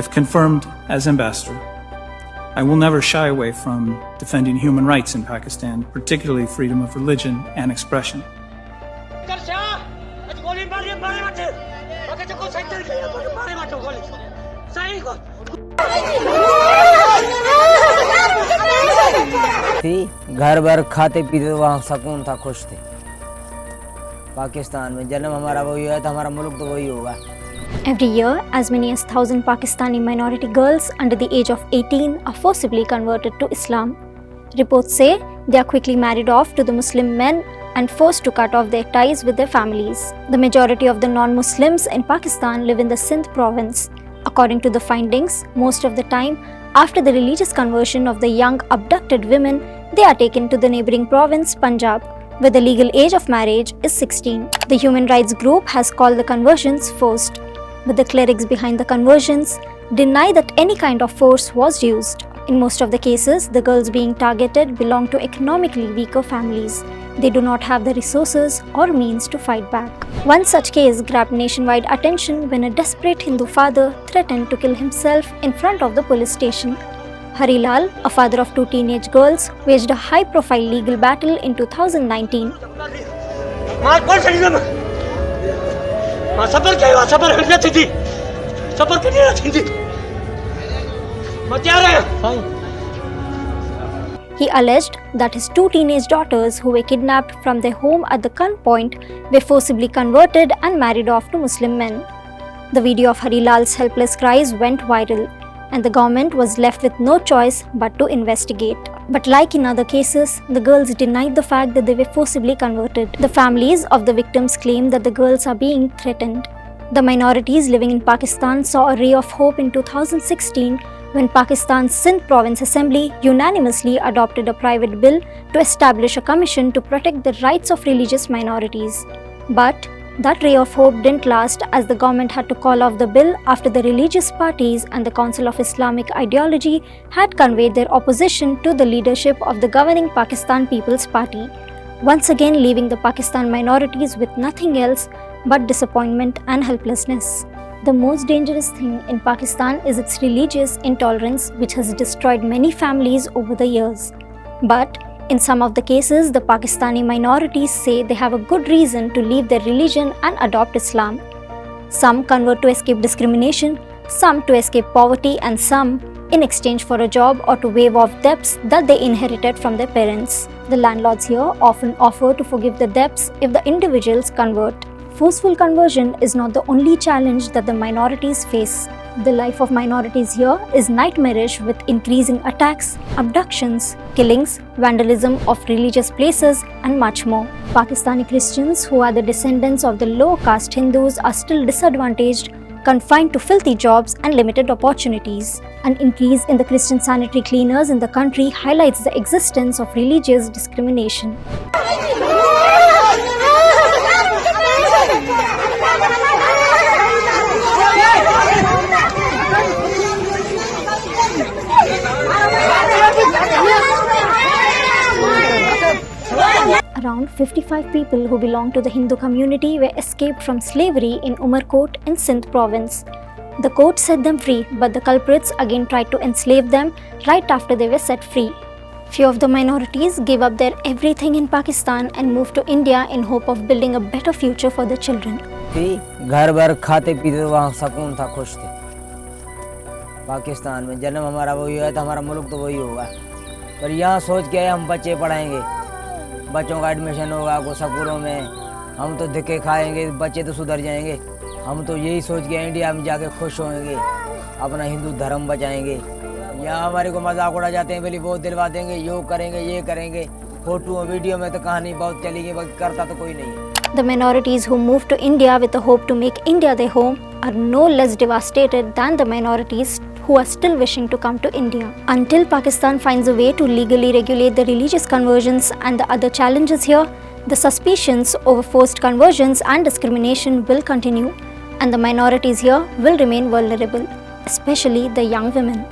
If confirmed as ambassador, I will never shy away from defending human rights in Pakistan, particularly freedom of religion and expression. घर भर खाते पीते वहाँ सुकून था, खुश थे। पाकिस्तान में जन्म हमारा वही है तो हमारा मुल्क तो वही होगा। Every year, as many as 1,000 Pakistani minority girls under the age of 18 are forcibly converted to Islam. Reports say they are quickly married off to the Muslim men and forced to cut off their ties with their families. The majority of the non-Muslims in Pakistan live in the Sindh province. According to the findings, most of the time, after the religious conversion of the young abducted women, they are taken to the neighboring province, Punjab, where the legal age of marriage is 16. The human rights group has called the conversions forced, but the clerics behind the conversions deny that any kind of force was used. In most of the cases, the girls being targeted belong to economically weaker families. They do not have the resources or means to fight back. One such case grabbed nationwide attention when a desperate Hindu father threatened to kill himself in front of the police station. Harilal, a father of 2 teenage girls, waged a high-profile legal battle in 2019. He alleged that his 2 teenage daughters who were kidnapped from their home at the gunpoint were forcibly converted and married off to Muslim men. The video of Harilal's helpless cries went viral, and the government was left with no choice but to investigate. But like in other cases, the girls denied the fact that they were forcibly converted. The families of the victims claim that the girls are being threatened. The minorities living in Pakistan saw a ray of hope in 2016 when Pakistan's Sindh Province Assembly unanimously adopted a private bill to establish a commission to protect the rights of religious minorities. But that ray of hope didn't last, as the government had to call off the bill after the religious parties and the Council of Islamic Ideology had conveyed their opposition to the leadership of the governing Pakistan People's Party, once again leaving the Pakistan minorities with nothing else but disappointment and helplessness. The most dangerous thing in Pakistan is its religious intolerance, which has destroyed many families over the years. But in some of the cases, the Pakistani minorities say they have a good reason to leave their religion and adopt Islam. Some convert to escape discrimination, some to escape poverty, and some in exchange for a job or to waive off debts that they inherited from their parents. The landlords here often offer to forgive the debts if the individuals convert. Forceful conversion is not the only challenge that the minorities face. The life of minorities here is nightmarish, with increasing attacks, abductions, killings, vandalism of religious places, and much more. Pakistani Christians, who are the descendants of the lower caste Hindus, are still disadvantaged, confined to filthy jobs and limited opportunities. An increase in the Christian sanitary cleaners in the country highlights the existence of religious discrimination. Around 55 people who belong to the Hindu community were escaped from slavery in Umarkot in Sindh province. The court set them free, but the culprits again tried to enslave them right after they were set free. Few of the minorities gave up their everything in Pakistan and moved to India in hope of building a better future for their children. घर भर खाते पीते वहाँ सुकून था, खुश थे। पाकिस्तान में जन्म हमारा वही है तो हमारा मुल्क तो वही होगा। पर यहाँ सोच के हम बच्चे पढ़ाएंगे, बच्चों का एडमिशन होगा को स्कूलों में, हम तो धक्के खाएंगे, बच्चे तो सुधर जाएंगे। हम तो यही सोच के इंडिया में जाके खुश होंगे, अपना हिंदू धर्म बचाएंगे। यहाँ हमारे को मजाक उड़ा जाते हैं, बोली बहुत दिलवा देंगे, योग करेंगे, ये करेंगे। फोटो वीडियो में तो कहानी बहुत चलेगी, बाकी करता तो कोई नहीं। The minorities who moved to India with the hope to make India their home are no less devastated than the minorities who are still wishing to come to India. Until Pakistan finds a way to legally regulate the religious conversions and the other challenges here, the suspicions over forced conversions and discrimination will continue, and the minorities here will remain vulnerable, especially the young women.